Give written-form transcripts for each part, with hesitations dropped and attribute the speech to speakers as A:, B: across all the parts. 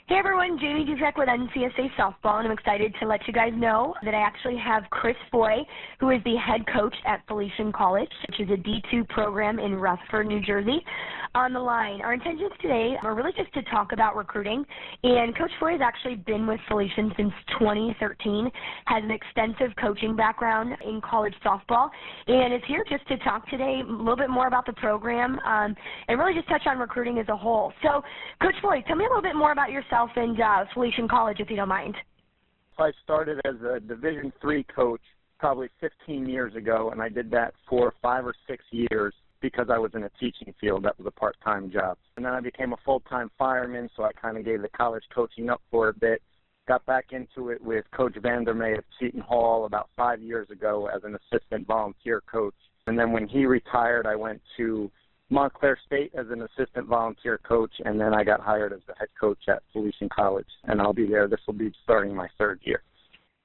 A: Hey everyone, Jamie Duzek with NCSA Softball, and I'm excited to let you guys know that I actually have Chris Foye, who is the head coach at Felician College, which is a D2 program in Rutherford, New Jersey, on the line. Our intentions today are really just to talk about recruiting, and Coach Foye has actually been with Felician since 2013, has an extensive coaching background in college softball, and is here just to talk today a little bit more about the program and really just touch on recruiting as a whole. So, Coach Foye, tell me a little bit more about yourself and Felician College, if you don't mind.
B: I started as a Division III coach probably 15 years ago, and I did that for 5 or 6 years because I was in a teaching field. That was a part-time job. And then I became a full-time fireman, so I kind of gave the college coaching up for a bit. Got back into it with Coach Vandermeer at Seton Hall about 5 years ago as an assistant volunteer coach. And then when he retired, I went to Montclair State as an assistant volunteer coach, and then I got hired as the head coach at Felician College, and I'll be there. This will be starting my 3rd year.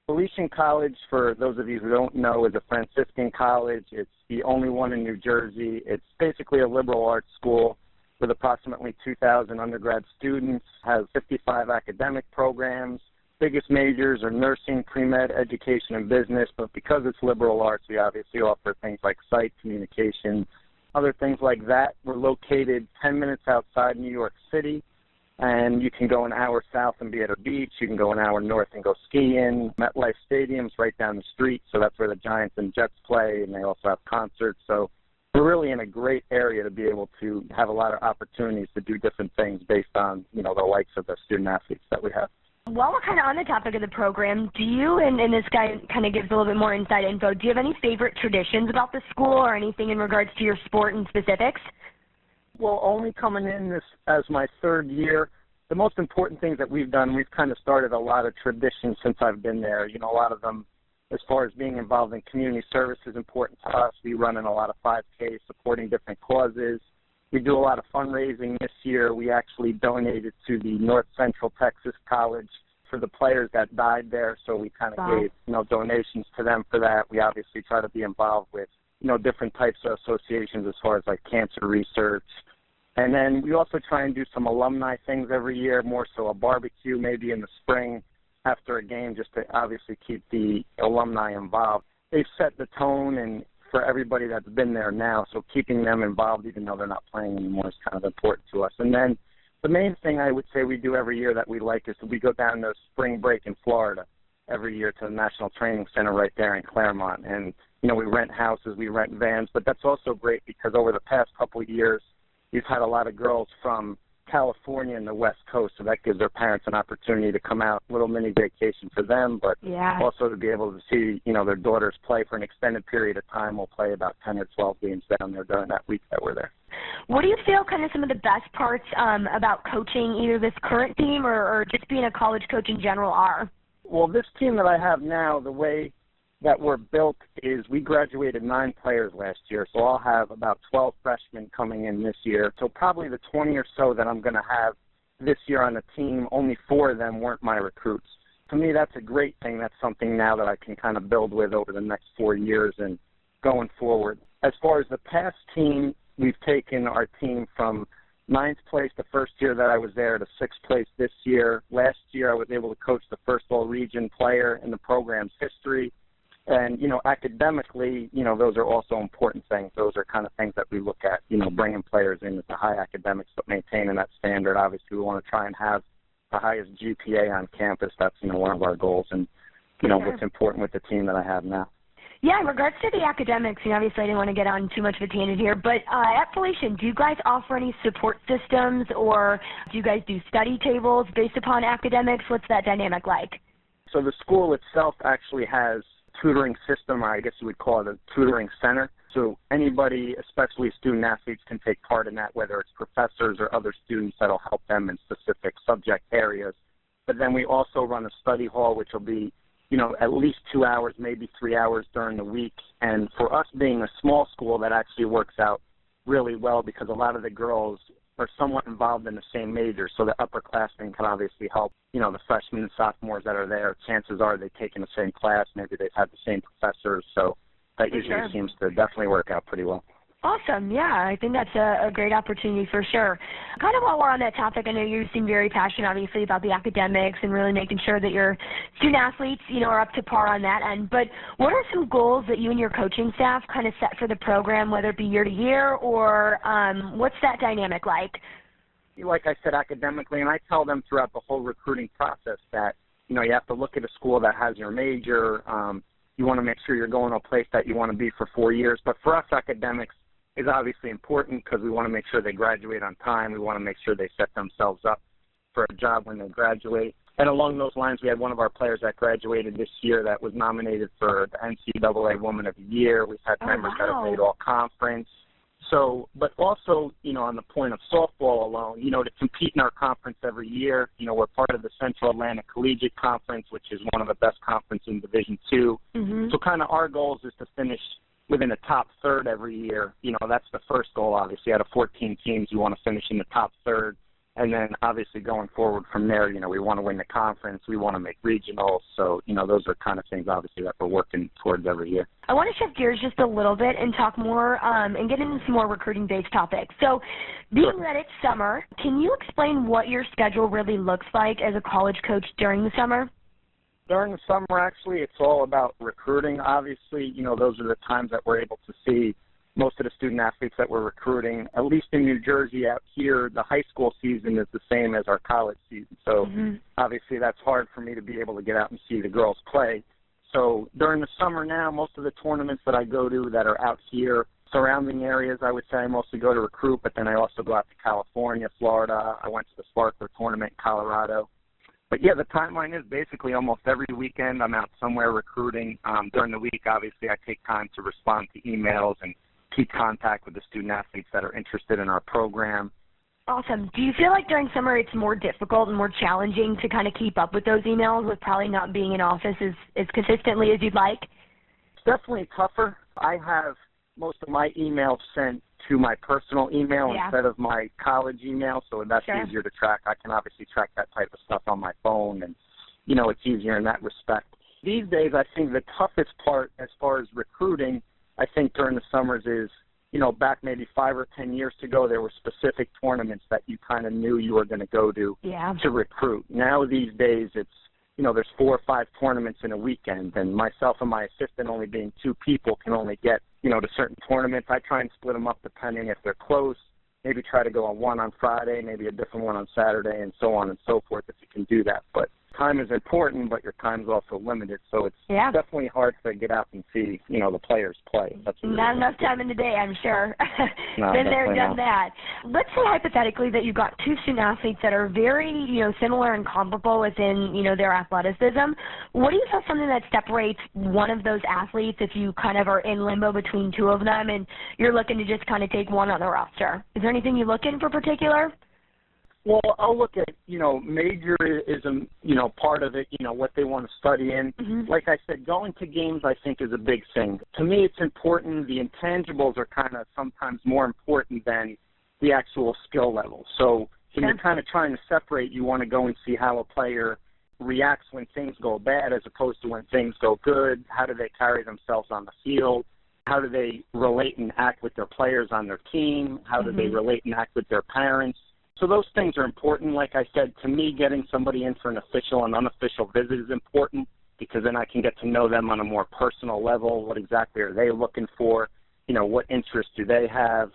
B: Felician College, for those of you who don't know, is a Franciscan college. It's the only one in New Jersey. It's basically a liberal arts school with approximately 2,000 undergrad students, has 55 academic programs. Biggest majors are nursing, pre-med, education, and business, but because it's liberal arts, we obviously offer things like psych, communication, other things like that. We're located 10 minutes outside New York City, and you can go an hour south and be at a beach. You can go an hour north and go skiing. MetLife Stadium's right down the street, so that's where the Giants and Jets play, and they also have concerts. So we're really in a great area to be able to have a lot of opportunities to do different things based on, the likes of the student athletes that we have.
A: While we're kind of on the topic of the program, do you, and this guy kind of gives a little bit more inside info, do you have any favorite traditions about the school or anything in regards to your sport and specifics?
B: Well, only coming in this as my 3rd year, the most important things that we've done, we've kind of started a lot of traditions since I've been there. A lot of them, as far as being involved in community service, is important to us. We run in a lot of 5Ks supporting different causes. We do a lot of fundraising this year. We actually donated to the North Central Texas College for the players that died there, so we kind of gave, donations to them for that. We obviously try to be involved with, different types of associations as far as like cancer research. And then we also try and do some alumni things every year, more so a barbecue maybe in the spring after a game, just to obviously keep the alumni involved. They've set the tone and for everybody that's been there now, so keeping them involved even though they're not playing anymore is kind of important to us. And then the main thing I would say we do every year that we like is we go down to spring break in Florida every year to the National Training Center right there in Claremont. And, we rent houses, we rent vans, but that's also great because over the past couple of years, we've had a lot of girls from California and the West Coast, so that gives their parents an opportunity to come out, little mini vacation for them, but also to be able to see, their daughters play for an extended period of time. We'll play about 10 or 12 games down there during that week that we're there.
A: What do you feel kind of some of the best parts about coaching either this current team or just being a college coach in general are?
B: Well, this team that I have now, the way that we're built is we graduated 9 players last year, so I'll have about 12 freshmen coming in this year. So probably the 20 or so that I'm going to have this year on the team, only 4 of them weren't my recruits. To me, that's a great thing. That's something now that I can kind of build with over the next 4 years and going forward. As far as the past team, we've taken our team from 9th place the first year that I was there to 6th place this year. Last year, I was able to coach the first all-region player in the program's history. And, academically, those are also important things. Those are kind of things that we look at, bringing players in with the high academics but maintaining that standard. Obviously, we want to try and have the highest GPA on campus. That's, one of our goals and, what's important with the team that I have now.
A: Yeah, in regards to the academics, obviously I didn't want to get on too much of a tangent here, but at Felician, do you guys offer any support systems or do you guys do study tables based upon academics? What's that dynamic like?
B: So the school itself actually has tutoring system, or I guess you would call it a tutoring center. So anybody, especially student athletes, can take part in that, whether it's professors or other students that'll help them in specific subject areas. But then we also run a study hall, which will be, at least 2 hours, maybe 3 hours during the week. And for us being a small school, that actually works out really well because a lot of the girls are somewhat involved in the same major, so the upperclassmen can obviously help, the freshmen and sophomores that are there. Chances are they've taken the same class, maybe they've had the same professors, so that usually seems to definitely work out pretty well.
A: Awesome. Yeah, I think that's a great opportunity for sure. Kind of while we're on that topic, I know you seem very passionate, obviously, about the academics and really making sure that your student athletes, are up to par on that end. But what are some goals that you and your coaching staff kind of set for the program, whether it be year to year, or what's that dynamic like?
B: Like I said, academically, and I tell them throughout the whole recruiting process that, you have to look at a school that has your major. You want to make sure you're going to a place that you want to be for 4 years. But for us, academics is obviously important because we want to make sure they graduate on time. We want to make sure they set themselves up for a job when they graduate. And along those lines, we had one of our players that graduated this year that was nominated for the NCAA Woman of the Year. We've had members that have made all-conference. So, but also, on the point of softball alone, to compete in our conference every year, we're part of the Central Atlantic Collegiate Conference, which is one of the best conferences in Division II. Mm-hmm. So kind of our goals is to finish within the top third every year. That's the first goal, obviously. Out of 14 teams, you want to finish in the top third. And then, obviously, going forward from there, we want to win the conference. We want to make regionals. So, those are kind of things, obviously, that we're working towards every year.
A: I want to shift gears just a little bit and talk more and get into some more recruiting-based topics. So, being that it's summer, can you explain what your schedule really looks like as a college coach during the summer?
B: During the summer, actually, it's all about recruiting. Obviously, those are the times that we're able to see most of the student athletes that we're recruiting. At least in New Jersey out here, the high school season is the same as our college season. So obviously that's hard for me to be able to get out and see the girls play. So during the summer now, most of the tournaments that I go to that are out here, surrounding areas, I would say I mostly go to recruit, but then I also go out to California, Florida. I went to the Sparkler tournament in Colorado. But, yeah, the timeline is basically almost every weekend I'm out somewhere recruiting. During the week, obviously, I take time to respond to emails and keep contact with the student athletes that are interested in our program.
A: Awesome. Do you feel like during summer it's more difficult and more challenging to kind of keep up with those emails with probably not being in office as consistently as you'd like?
B: It's definitely tougher. I have most of my emails sent to my personal email instead of my college email, so that's easier to track. I can obviously track that type of stuff on my phone, and, it's easier in that respect. These days, I think the toughest part as far as recruiting, I think during the summers is, back maybe 5 or 10 years ago, there were specific tournaments that you kind of knew you were going to go to recruit. Now these days it's, there's 4 or 5 tournaments in a weekend, and myself and my assistant, only being 2 people, can only get, to certain tournaments. I try and split them up depending if they're close, maybe try to go on one on Friday, maybe a different one on Saturday, and so on and so forth if you can do that. But time is important, but your time is also limited, so it's definitely hard to get out and see, the players play. That's
A: not enough time in the day, I'm sure. Been there, done that. Let's say hypothetically that you've got 2 student athletes that are very, similar and comparable within, their athleticism. What do you feel something that separates one of those athletes if you kind of are in limbo between 2 of them and you're looking to just kind of take one on the roster? Is there anything you look in for particular?
B: Well, I'll look at, major is, part of it, what they want to study in. Mm-hmm. Like I said, going to games, I think, is a big thing. To me, it's important. The intangibles are kind of sometimes more important than the actual skill level. So when you're kind of trying to separate, you want to go and see how a player reacts when things go bad as opposed to when things go good. How do they carry themselves on the field? How do they relate and act with their players on their team? How do they relate and act with their parents? So those things are important. Like I said, to me, getting somebody in for an official and unofficial visit is important because then I can get to know them on a more personal level. What exactly are they looking for? What interests do they have?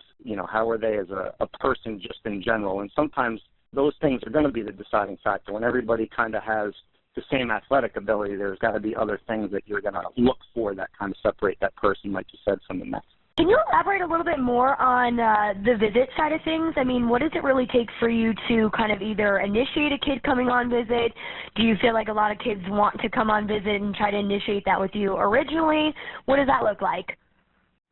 B: How are they as a person just in general? And sometimes those things are going to be the deciding factor. When everybody kind of has the same athletic ability, there's got to be other things that you're going to look for that kind of separate that person, like you said, from the next.
A: Can you elaborate a little bit more on the visit side of things? I mean, what does it really take for you to kind of either initiate a kid coming on visit? Do you feel like a lot of kids want to come on visit and try to initiate that with you originally? What does that look like?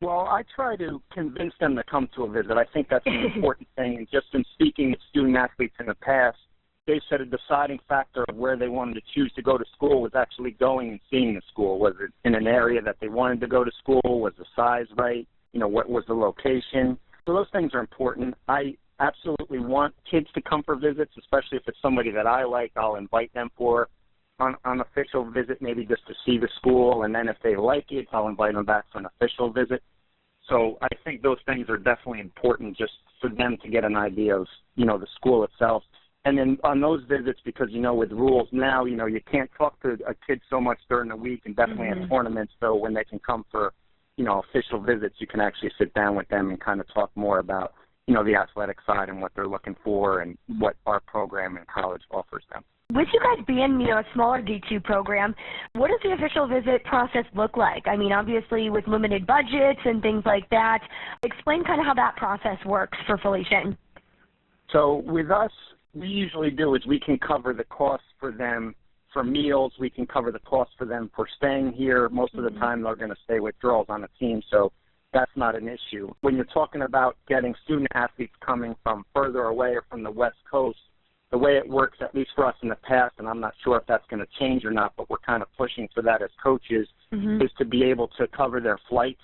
B: Well, I try to convince them to come to a visit. I think that's an important thing. And just in speaking with student athletes in the past, they said a deciding factor of where they wanted to choose to go to school was actually going and seeing the school. Was it in an area that they wanted to go to school? Was the size right? What was the location? So those things are important. I absolutely want kids to come for visits, especially if it's somebody that I like. I'll invite them for an official visit, maybe just to see the school, and then if they like it, I'll invite them back for an official visit. So I think those things are definitely important just for them to get an idea of, the school itself. And then on those visits, because, with rules now, you can't talk to a kid so much during the week and definitely at tournaments. So when they can come for, official visits, you can actually sit down with them and kind of talk more about, the athletic side and what they're looking for and what our program in college offers them.
A: With you guys being, a smaller D2 program, what does the official visit process look like? I mean, obviously with limited budgets and things like that. Explain kind of how that process works for Felician.
B: So with us, we usually do is we can cover the cost for them for meals. We can cover the cost for them for staying here. Most of the time they're going to stay with girls on the team, so that's not an issue. When you're talking about getting student athletes coming from further away or from the West Coast, the way it works, at least for us in the past, and I'm not sure if that's going to change or not, but we're kind of pushing for that as coaches, is to be able to cover their flights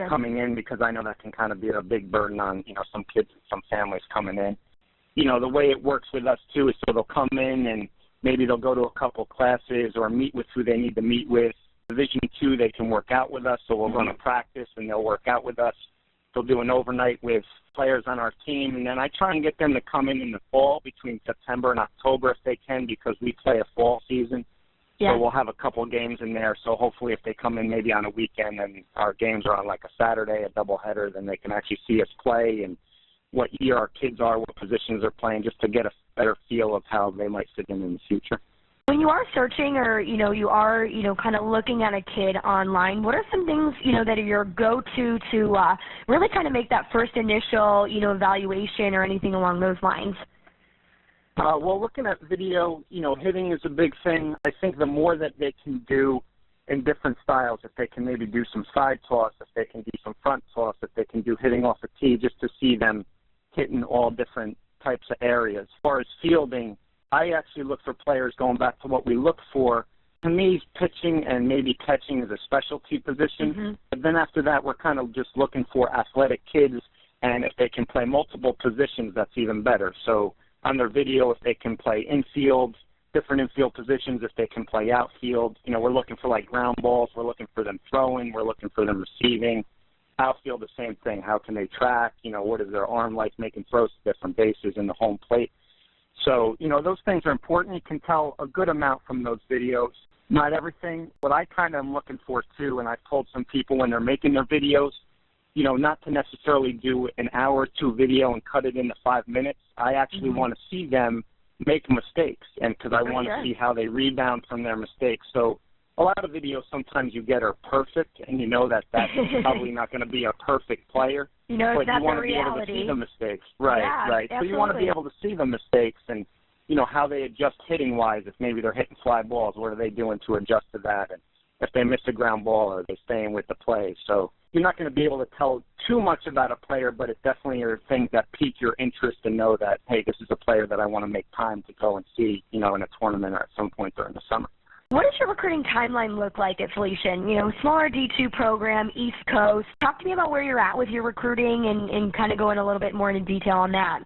B: coming in, because I know that can kind of be a big burden on, some kids and some families coming in. The way it works with us, too, is so they'll come in and maybe they'll go to a couple classes or meet with who they need to meet with. Division II, they can work out with us, so we'll run a practice and they'll work out with us. They'll do an overnight with players on our team, and then I try and get them to come in the fall between September and October if they can, because we play a fall season. Yeah. So we'll have a couple of games in there, so hopefully if they come in maybe on a weekend and our games are on like a Saturday, a doubleheader, then they can actually see us play and what year our kids are, what positions they're playing, just to get a better feel of how they might fit in the future.
A: When you are searching or, you are, kind of looking at a kid online, what are some things, that are your go-to to really kind of make that first initial, evaluation or anything along those lines?
B: Well, looking at video, hitting is a big thing. I think the more that they can do in different styles, if they can maybe do some side toss, if they can do some front toss, if they can do hitting off a tee, just to see them hitting all different types of areas. As far as fielding, I actually look for players, going back to what we look for. To me, pitching and maybe catching is a specialty position. But then after that, we're kind of just looking for athletic kids, and if they can play multiple positions, that's even better. So on their video, if they can play infield, different infield positions, if they can play outfield, we're looking for like ground balls, we're looking for them throwing, we're looking for them receiving. Outfield, the same thing. How can they track? What is their arm like making throws to different bases in the home plate? So, those things are important. You can tell a good amount from those videos. Not everything. What I kind of am looking for, too, and I've told some people when they're making their videos, not to necessarily do an hour or two video and cut it into 5 minutes. I actually want to see them make mistakes, and because I want to see how they rebound from their mistakes. So a lot of videos sometimes you get are perfect, and that's probably not going to be a perfect player. But you want to be able to see the mistakes. Right.
A: Absolutely.
B: So you want to be able to see the mistakes and, how they adjust hitting-wise. If maybe they're hitting fly balls, what are they doing to adjust to that? And if they miss a ground ball, are they staying with the play? So you're not going to be able to tell too much about a player, but it definitely are things that pique your interest and know that, hey, this is a player that I want to make time to go and see, in a tournament or at some point during the summer.
A: What does your recruiting timeline look like at Felician? Smaller D2 program, East Coast. Talk to me about where you're at with your recruiting and kind of going a little bit more into detail on that.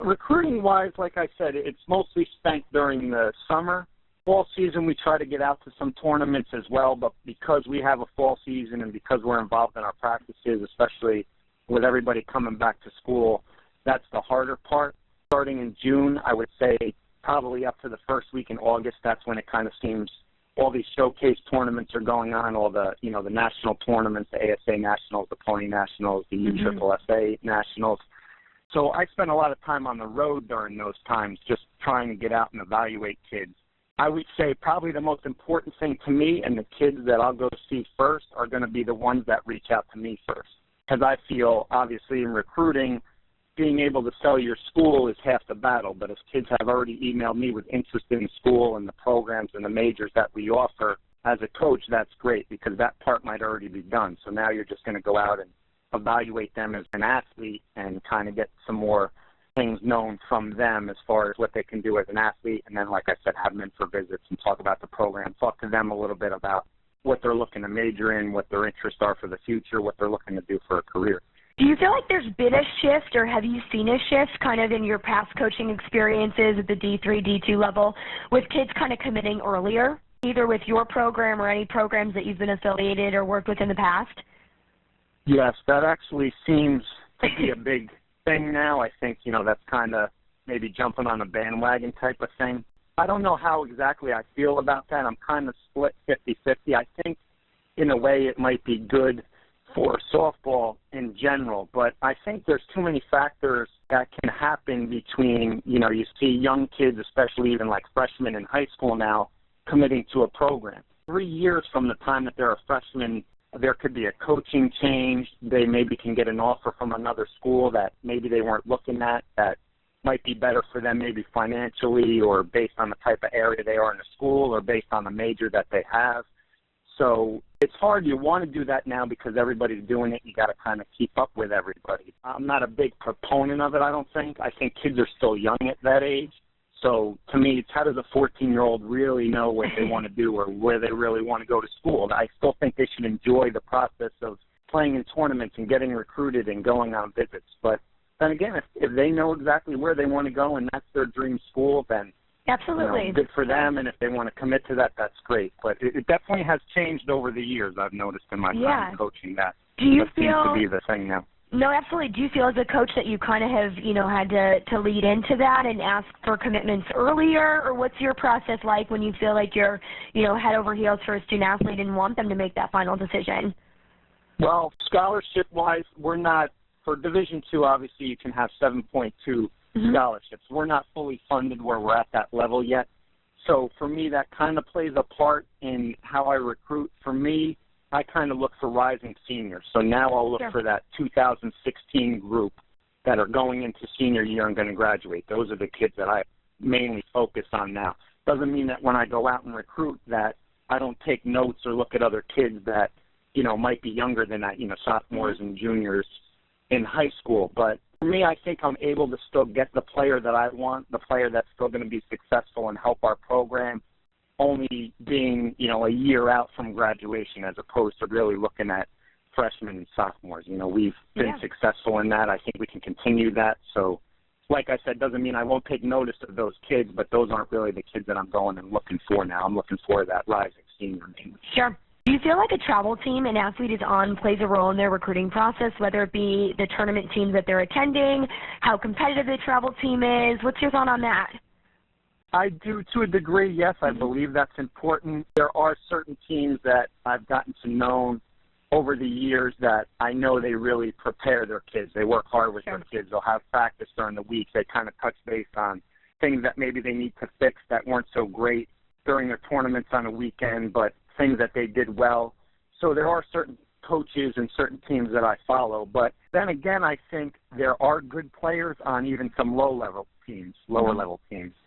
B: Recruiting-wise, like I said, it's mostly spent during the summer. Fall season, we try to get out to some tournaments as well, but because we have a fall season and because we're involved in our practices, especially with everybody coming back to school, that's the harder part. Starting in June, I would say probably up to the first week in August, that's when it kind of seems all these showcase tournaments are going on, all the, the national tournaments, the ASA Nationals, the Pony Nationals, the USSSA Nationals. So I spend a lot of time on the road during those times just trying to get out and evaluate kids. I would say probably the most important thing to me and the kids that I'll go see first are going to be the ones that reach out to me first. Because I feel, obviously, in recruiting, being able to sell your school is half the battle. But if kids have already emailed me with interest in the school and the programs and the majors that we offer, as a coach, that's great because that part might already be done. So now you're just going to go out and evaluate them as an athlete and kind of get some more things known from them as far as what they can do as an athlete. And then, like I said, have them in for visits and talk about the program, talk to them a little bit about what they're looking to major in, what their interests are for the future, what they're looking to do for a career.
A: Do you feel like there's been a shift, or have you seen a shift kind of in your past coaching experiences at the D3, D2 level with kids kind of committing earlier, either with your program or any programs that you've been affiliated or worked with in the past?
B: Yes, that actually seems to be a big thing now. I think, that's kind of maybe jumping on a bandwagon type of thing. I don't know how exactly I feel about that. I'm kind of split 50-50. I think in a way it might be good for softball in general, but I think there's too many factors that can happen between, you see young kids, especially even like freshmen in high school now, committing to a program. 3 years from the time that they're a freshman, there could be a coaching change. They maybe can get an offer from another school that maybe they weren't looking at that might be better for them, maybe financially or based on the type of area they are in the school or based on the major that they have. So it's hard. You want to do that now because everybody's doing it. You got to kind of keep up with everybody. I'm not a big proponent of it, I don't think. I think kids are still young at that age. So to me, it's how does a 14-year-old really know what they want to do or where they really want to go to school? I still think they should enjoy the process of playing in tournaments and getting recruited and going on visits. But then again, if they know exactly where they want to go and that's their dream school, then
A: absolutely
B: good for them. And if they want to commit to that, that's great. But it definitely has changed over the years. I've noticed in my time coaching that.
A: Do you
B: that
A: feel
B: seems to be the thing now?
A: No, absolutely. Do you feel as a coach that you kind of have, had to lead into that and ask for commitments earlier, or what's your process like when you feel like you're, head over heels for a student athlete and want them to make that final decision?
B: Well, scholarship-wise, we're not, for Division II, obviously you can have 7.2 scholarships. We're not fully funded where we're at that level yet. So for me, that kind of plays a part in how I recruit. For me, I kind of look for rising seniors. So now I'll look for that 2016 group that are going into senior year and going to graduate. Those are the kids that I mainly focus on now. Doesn't mean that when I go out and recruit that I don't take notes or look at other kids that, might be younger than that, sophomores and juniors in high school. But for me, I think I'm able to still get the player that I want, the player that's still going to be successful and help our program, only being, a year out from graduation as opposed to really looking at freshmen and sophomores. We've been successful in that. I think we can continue that. So, like I said, doesn't mean I won't take notice of those kids, but those aren't really the kids that I'm going and looking for now. I'm looking for that rising senior name.
A: Sure. Do you feel like a travel team an athlete is on plays a role in their recruiting process, whether it be the tournament teams that they're attending, how competitive the travel team is? What's your thought on that?
B: I do to a degree, yes. I believe that's important. There are certain teams that I've gotten to know over the years that I know they really prepare their kids. They work hard with their kids. They'll have practice during the week. They kind of touch base on things that maybe they need to fix that weren't so great during their tournaments on a weekend, but things that they did well. So there are certain coaches and certain teams that I follow. But then again, I think there are good players on even some lower-level teams.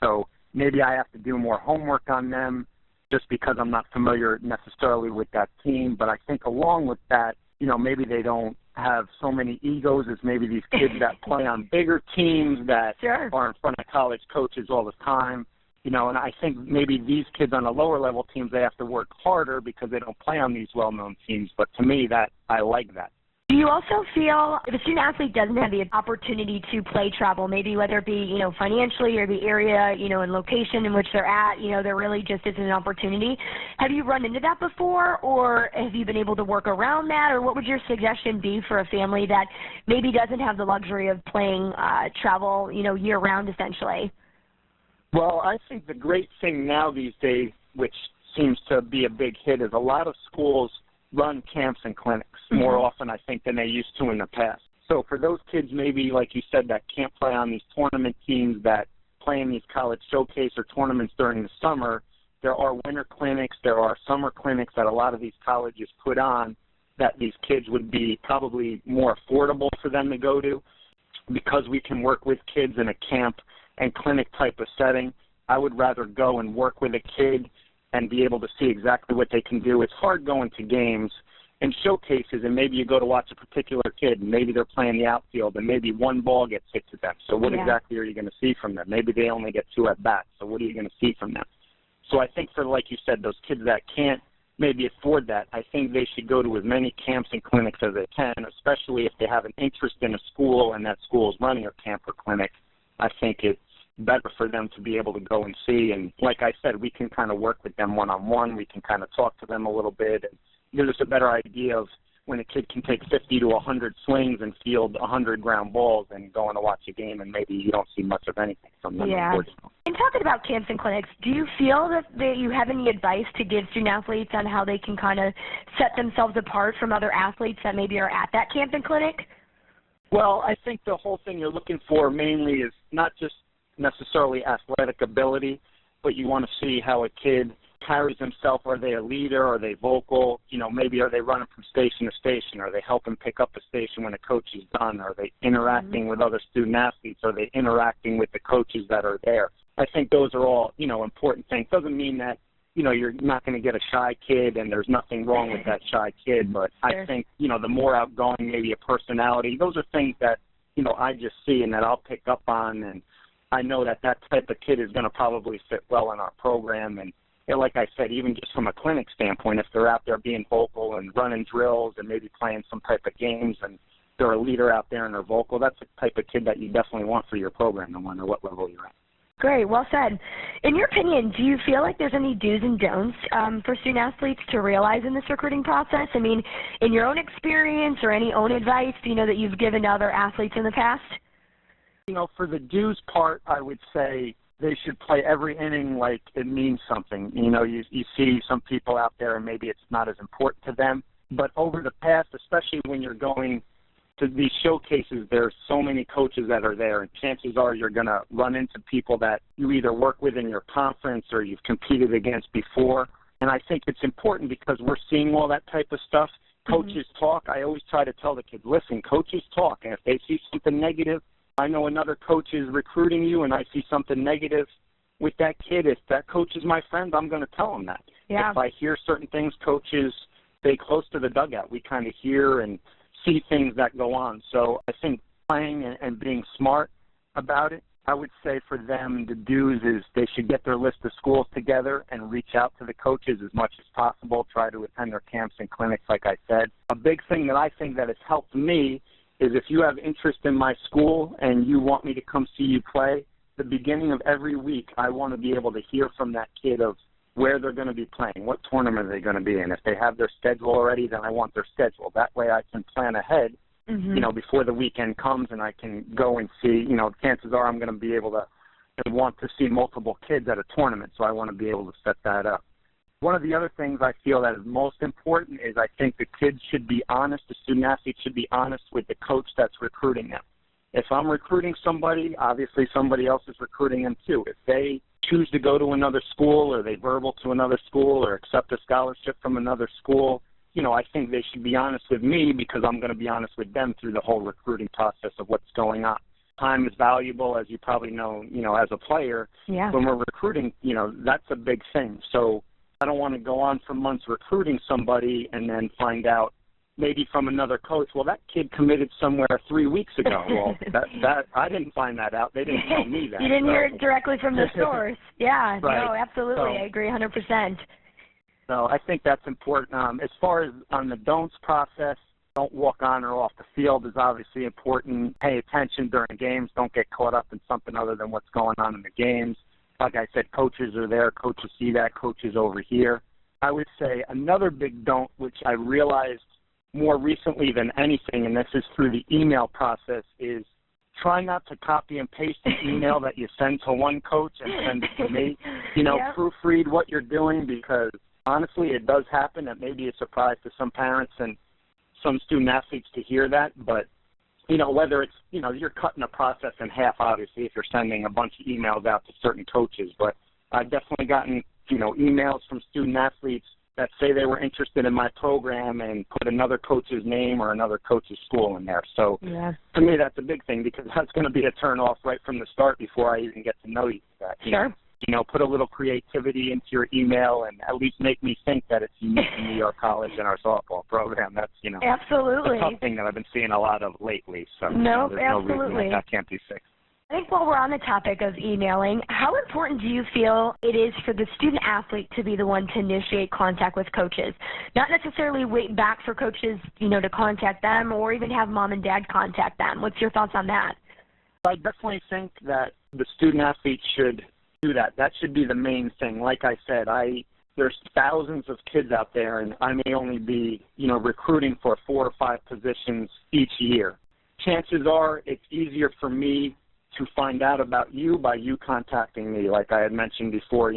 B: So maybe I have to do more homework on them just because I'm not familiar necessarily with that team. But I think along with that, maybe they don't have so many egos as maybe these kids that play on bigger teams that are in front of college coaches all the time. And I think maybe these kids on the lower level teams, they have to work harder because they don't play on these well-known teams. But to me, that I like that.
A: Do you also feel if a student athlete doesn't have the opportunity to play travel, maybe whether it be, financially or the area, and location in which they're at, there really just isn't an opportunity. Have you run into that before, or have you been able to work around that, or what would your suggestion be for a family that maybe doesn't have the luxury of playing travel, year-round essentially?
B: Well, I think the great thing now these days, which seems to be a big hit, is a lot of schools run camps and clinics more often, I think, than they used to in the past. So for those kids, maybe, like you said, that can't play on these tournament teams that play in these college showcase or tournaments during the summer, there are winter clinics, there are summer clinics that a lot of these colleges put on that these kids would be probably more affordable for them to go to. Because we can work with kids in a camp and clinic type of setting, I would rather go and work with a kid and be able to see exactly what they can do. It's hard going to games and showcases, and maybe you go to watch a particular kid, and maybe they're playing the outfield, and maybe one ball gets hit to them. So what exactly are you going to see from them? Maybe they only get 2 at-bats, so what are you going to see from them? So I think for, like you said, those kids that can't maybe afford that, I think they should go to as many camps and clinics as they can, especially if they have an interest in a school and that school is running a camp or clinic. I think it's better for them to be able to go and see. And like I said, we can kind of work with them one-on-one. We can kind of talk to them a little bit and give us a better idea of when a kid can take 50 to 100 swings and field 100 ground balls and go on to watch a game and maybe you don't see much of anything from them.
A: Yeah. And talking about camps and clinics, do you feel that you have any advice to give student athletes on how they can kind of set themselves apart from other athletes that maybe are at that camp and clinic?
B: Well, I think the whole thing you're looking for mainly is not just necessarily athletic ability, but you want to see how a kid carries himself. Are they a leader? Are they vocal? You know, maybe are they running from station to station? Are they helping pick up a station when a coach is done? Are they interacting with other student athletes? Are they interacting with the coaches that are there? I think those are all, you know, important things. Doesn't mean that, you know, you're not going to get a shy kid and there's nothing wrong with that shy kid, but I think, you know, the more outgoing, maybe a personality, those are things that, you know, I just see and that I'll pick up on, and I know that that type of kid is going to probably fit well in our program. And like I said, even just from a clinic standpoint, if they're out there being vocal and running drills and maybe playing some type of games and they're a leader out there and they're vocal, that's the type of kid that you definitely want for your program, no matter what level you're at.
A: Great, well said. In your opinion, do you feel like there's any do's and don'ts for student athletes to realize in this recruiting process? I mean, in your own experience or any own advice, do you know that you've given to other athletes in the past?
B: You know, for the do's part, I would say they should play every inning like it means something. You know, you see some people out there and maybe it's not as important to them, but over the past, especially when you're going to these showcases, there's so many coaches that are there, and chances are you're going to run into people that you either work with in your conference or you've competed against before. And I think it's important because we're seeing all that type of stuff. Coaches talk. I always try to tell the kids, listen, coaches talk, and if they see something negative, I know another coach is recruiting you and I see something negative with that kid. If that coach is my friend, I'm going to tell him that.
A: Yeah.
B: If I hear certain things, coaches stay close to the dugout. We kind of hear and see things that go on. So I think playing and being smart about it, I would say for them, the do's is they should get their list of schools together and reach out to the coaches as much as possible, try to attend their camps and clinics, like I said. A big thing that I think that has helped me is if you have interest in my school and you want me to come see you play, the beginning of every week I want to be able to hear from that kid of where they're going to be playing, what tournament are they going to be in. If they have their schedule already, then I want their schedule. That way I can plan ahead, you know, before the weekend comes and I can go and see, you know, chances are I'm going to be able to and want to see multiple kids at a tournament, so I want to be able to set that up. One of the other things I feel that is most important is I think the kids should be honest, the student athletes should be honest with the coach that's recruiting them. If I'm recruiting somebody, obviously somebody else is recruiting them too. If they choose to go to another school or they verbal to another school or accept a scholarship from another school, you know, I think they should be honest with me because I'm going to be honest with them through the whole recruiting process of what's going on. Time is valuable, as you probably know, you know, as a player.
A: Yeah.
B: When we're recruiting, you know, that's a big thing. So I don't want to go on for months recruiting somebody and then find out maybe from another coach, well, that kid committed somewhere 3 weeks ago. Well, that I didn't find that out. They didn't tell me that.
A: You didn't hear it directly from the source. Yeah,
B: right.
A: No, absolutely. I agree 100%.
B: So I think that's important. As far as on the don'ts process, don't walk on or off the field is obviously important. Pay attention during games. Don't get caught up in something other than what's going on in the games. Like I said, coaches are there. Coaches see that. Coaches over here. I would say another big don't, which I realized more recently than anything, and this is through the email process, is try not to copy and paste an email that you send to one coach and send it to me. You know, proofread what you're doing because, honestly, it does happen. It may be a surprise to some parents and some student athletes to hear that, but, you know, whether it's, you know, you're cutting the process in half, obviously, if you're sending a bunch of emails out to certain coaches, but I've definitely gotten, you know, emails from student athletes that say they were interested in my program and put another coach's name or another coach's school in there. So to me, that's a big thing because that's going to be a turn-off right from the start before I even get to know you.
A: Sure.
B: You know, put a little creativity into your email and at least make me think that it's unique to New York College and our softball program. That's, you know,
A: absolutely
B: a tough thing that I've been seeing a lot of lately. So
A: no,
B: you know, there's
A: absolutely.
B: no reason that can't be fixed.
A: I think while we're on the topic of emailing, how important do you feel it is for the student athlete to be the one to initiate contact with coaches? Not necessarily wait back for coaches, you know, to contact them or even have mom and dad contact them. What's your thoughts on that?
B: I definitely think that the student athlete should do that. That should be the main thing. Like I said, I there's thousands of kids out there, and I may only be, recruiting for 4 or 5 positions each year. Chances are it's easier for me to find out about you by you contacting me. Like I had mentioned before,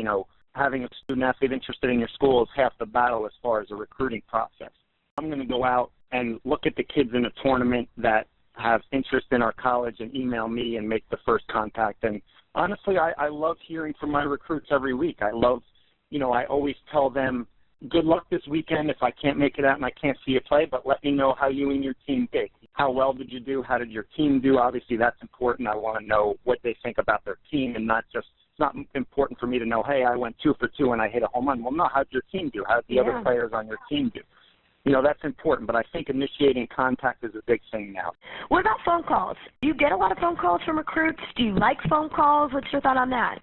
B: having a student athlete interested in your school is half the battle as far as the recruiting process. I'm going to go out and look at the kids in a tournament that have interest in our college and email me and make the first contact. And honestly, I love hearing from my recruits every week. I love, I always tell them, good luck this weekend if I can't make it out and I can't see you play, but let me know how you and your team did. How well did you do? How did your team do? Obviously, that's important. I want to know what they think about their team, and it's not important for me to know, hey, I went 2 for 2 and I hit a home run. Well, no, how'd your team do? How'd the other players on your team do? That's important, but I think initiating contact is a big thing now.
A: What about phone calls? Do you get a lot of phone calls from recruits? Do you like phone calls? What's your thought on that?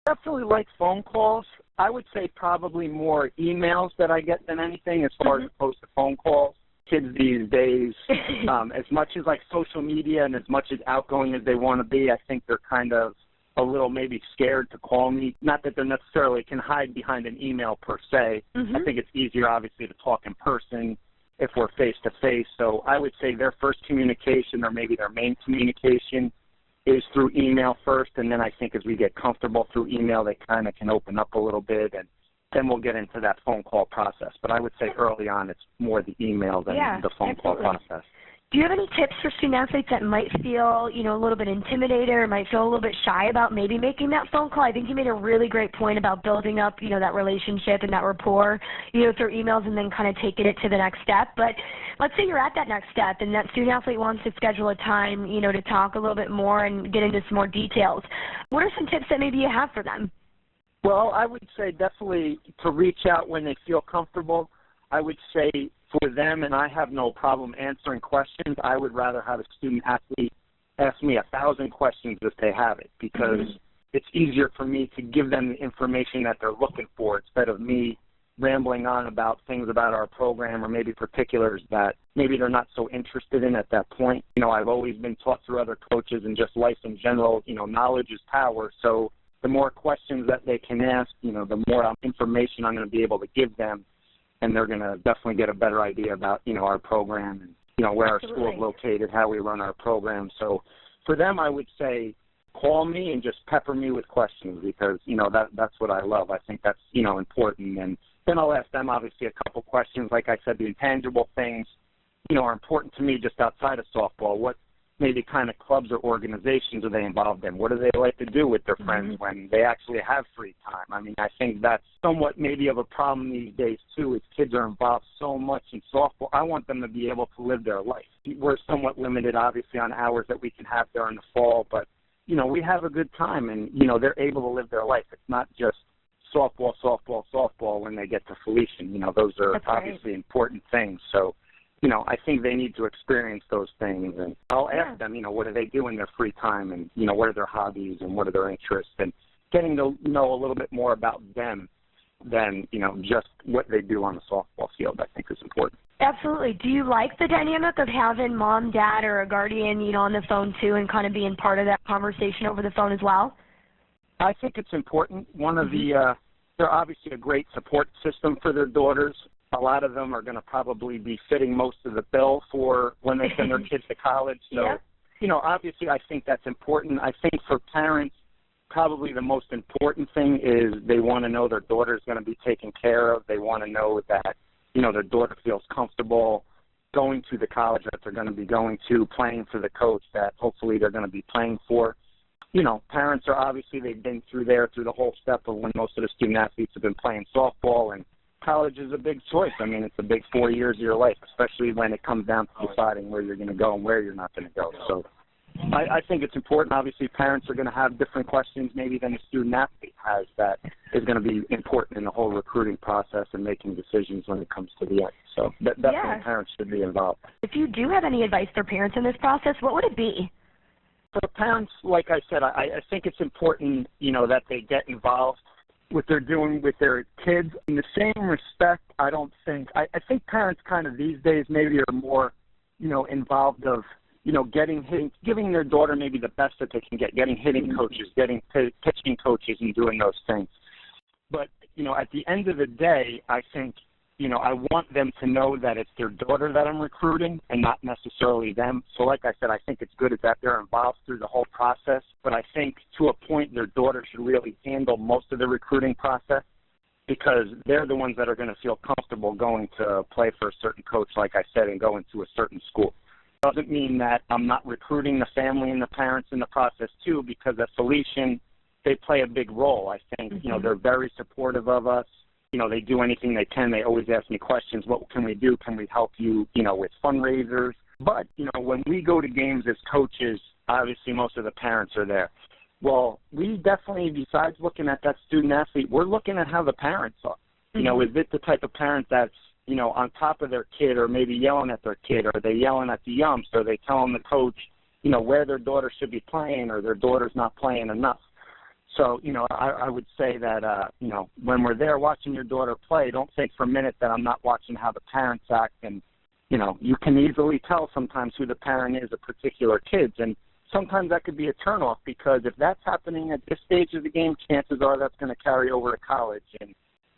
B: Definitely like phone calls. I would say probably more emails that I get than anything as far as opposed to phone calls. Kids these days, as much as like social media and as much as outgoing as they want to be, I think they're kind of a little maybe scared to call me. Not that they necessarily can hide behind an email per se. I think it's easier, obviously, to talk in person if we're face-to-face. So I would say their first communication or maybe their main communication is through email first, and then I think as we get comfortable through email, they kind of can open up a little bit, and then we'll get into that phone call process. But I would say early on it's more the email than the phone call process.
A: Do you have any tips for student athletes that might feel, a little bit intimidated or might feel a little bit shy about maybe making that phone call? I think you made a really great point about building up, that relationship and that rapport, through emails and then kind of taking it to the next step. But let's say you're at that next step and that student athlete wants to schedule a time, to talk a little bit more and get into some more details. What are some tips that maybe you have for them?
B: Well, I would say definitely to reach out when they feel comfortable. I would say for them, and I have no problem answering questions, I would rather have a student athlete ask me 1,000 questions if they have it, because it's easier for me to give them the information that they're looking for instead of me rambling on about things about our program or maybe particulars that maybe they're not so interested in at that point. I've always been taught through other coaches and just life in general, knowledge is power. So the more questions that they can ask, the more information I'm going to be able to give them, and they're going to definitely get a better idea about, our program and, where our school is located, how we run our program. So for them, I would say call me and just pepper me with questions because, that's what I love. I think that's, important. And then I'll ask them, obviously, a couple questions. Like I said, the intangible things, are important to me just outside of softball. What maybe kind of clubs or organizations are they involved in? What do they like to do with their friends when they actually have free time? I mean, I think that's somewhat maybe of a problem these days, too, is kids are involved so much in softball. I want them to be able to live their life. We're somewhat limited, obviously, on hours that we can have during the fall, but, we have a good time, and, they're able to live their life. It's not just softball when they get to Felician. Those are obviously important things. So, I think they need to experience those things. And I'll ask them, what do they do in their free time and, what are their hobbies and what are their interests, and getting to know a little bit more about them than, just what they do on the softball field, I think is important.
A: Absolutely. Do you like the dynamic of having mom, dad, or a guardian, on the phone too and kind of being part of that conversation over the phone as well?
B: I think it's important. One of they're obviously a great support system for their daughters. A lot of them are going to probably be fitting most of the bill for when they send their kids to college. So, obviously I think that's important. I think for parents, probably the most important thing is they want to know their daughter is going to be taken care of. They want to know that, their daughter feels comfortable going to the college that they're going to be going to, playing for the coach that hopefully they're going to be playing for. Parents are obviously, they've been through the whole step of when most of the student athletes have been playing softball, and college is a big choice. I mean, it's a big 4 years of your life, especially when it comes down to deciding where you're going to go and where you're not going to go. So I think it's important. Obviously, parents are going to have different questions maybe than a student athlete has that is going to be important in the whole recruiting process and making decisions when it comes to the end. So definitely parents should be involved.
A: If you do have any advice for parents in this process, what would it be?
B: For parents, like I said, I think it's important, that they get involved what they're doing with their kids. In the same respect, I think parents kind of these days maybe are more, involved of, giving their daughter maybe the best that they can get, getting hitting coaches, getting pitching coaches and doing those things. But, at the end of the day, I think, I want them to know that it's their daughter that I'm recruiting and not necessarily them. So like I said, I think it's good that they're involved through the whole process. But I think to a point, their daughter should really handle most of the recruiting process because they're the ones that are going to feel comfortable going to play for a certain coach, like I said, and going to a certain school. Doesn't mean that I'm not recruiting the family and the parents in the process too, because at Felician, they play a big role. I think, they're very supportive of us. They do anything they can. They always ask me questions. What can we do? Can we help you, with fundraisers? But, when we go to games as coaches, obviously most of the parents are there. Well, we definitely, besides looking at that student athlete, we're looking at how the parents are. Is it the type of parent that's, on top of their kid or maybe yelling at their kid? Are they yelling at the umps? Are they telling the coach, where their daughter should be playing or their daughter's not playing enough? So, I would say that, when we're there watching your daughter play, don't think for a minute that I'm not watching how the parents act. And, you can easily tell sometimes who the parent is of particular kids. And sometimes that could be a turnoff because if that's happening at this stage of the game, chances are that's going to carry over to college. And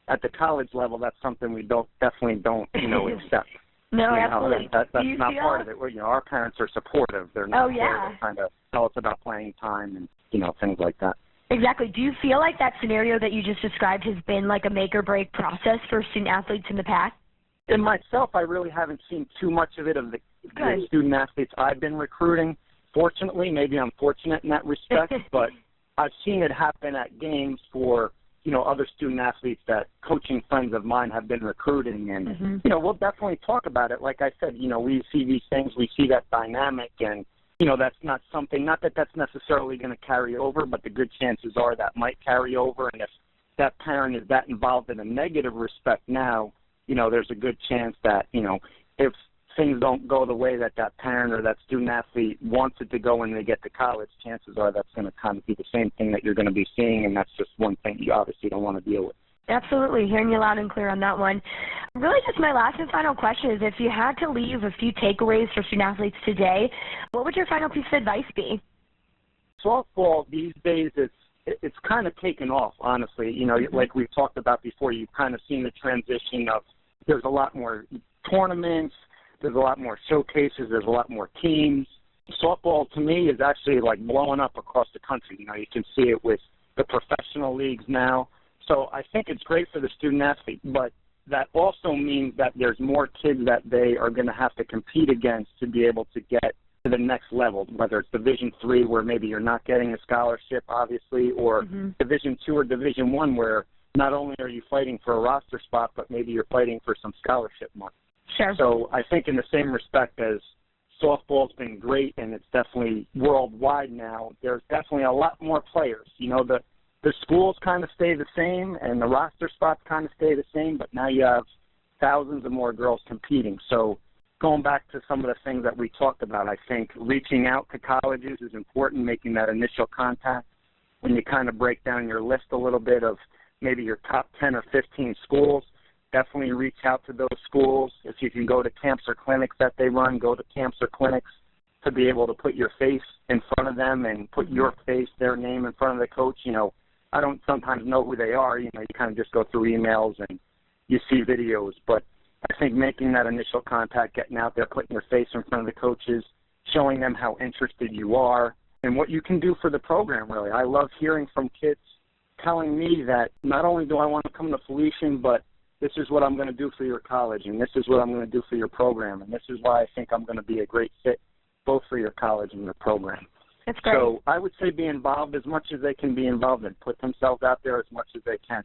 B: at the college level, that's something we definitely don't, accept.
A: No, absolutely.
B: That's not part of it. Our parents are supportive. They're not there to kind of tell us about playing time and, things like that.
A: Exactly. Do you feel like that scenario that you just described has been like a make-or-break process for student-athletes in the past?
B: In myself, I really haven't seen too much of it of the student-athletes I've been recruiting. Fortunately, maybe I'm fortunate in that respect, but I've seen it happen at games for, other student-athletes that coaching friends of mine have been recruiting. And, we'll definitely talk about it. Like I said, we see these things, we see that dynamic, and that's not something, not that that's necessarily going to carry over, but the good chances are that might carry over. And if that parent is that involved in a negative respect now, there's a good chance that, if things don't go the way that that parent or that student athlete wants it to go when they get to college, chances are that's going to kind of be the same thing that you're going to be seeing, and that's just one thing you obviously don't want to deal with.
A: Absolutely. Hearing you loud and clear on that one. Really just my last and final question is if you had to leave a few takeaways for student-athletes today, what would your final piece of advice be?
B: Softball these days, it's kind of taken off, honestly. Like we've talked about before, you've kind of seen the transition of there's a lot more tournaments, there's a lot more showcases, there's a lot more teams. Softball, to me, is actually like blowing up across the country. You can see it with the professional leagues now. So I think it's great for the student-athlete, but that also means that there's more kids that they are going to have to compete against to be able to get to the next level, whether it's Division III where maybe you're not getting a scholarship, obviously, or Division II or Division I where not only are you fighting for a roster spot, but maybe you're fighting for some scholarship money.
A: Sure.
B: So I think in the same respect as softball's been great and it's definitely worldwide now, there's definitely a lot more players. The schools kind of stay the same and the roster spots kind of stay the same, but now you have thousands of more girls competing. So going back to some of the things that we talked about, I think reaching out to colleges is important, making that initial contact. When you kind of break down your list a little bit of maybe your top 10 or 15 schools, definitely reach out to those schools. If you can go to camps or clinics that they run, go to camps or clinics to be able to put your face in front of them and put your face, their name in front of the coach. I don't sometimes know who they are. You kind of just go through emails and you see videos. But I think making that initial contact, getting out there, putting your face in front of the coaches, showing them how interested you are and what you can do for the program, really. I love hearing from kids telling me that not only do I want to come to Felician, but this is what I'm going to do for your college, and this is what I'm going to do for your program, and this is why I think I'm going to be a great fit both for your college and your program.
A: That's great.
B: So I would say be involved as much as they can be involved and put themselves out there as much as they can.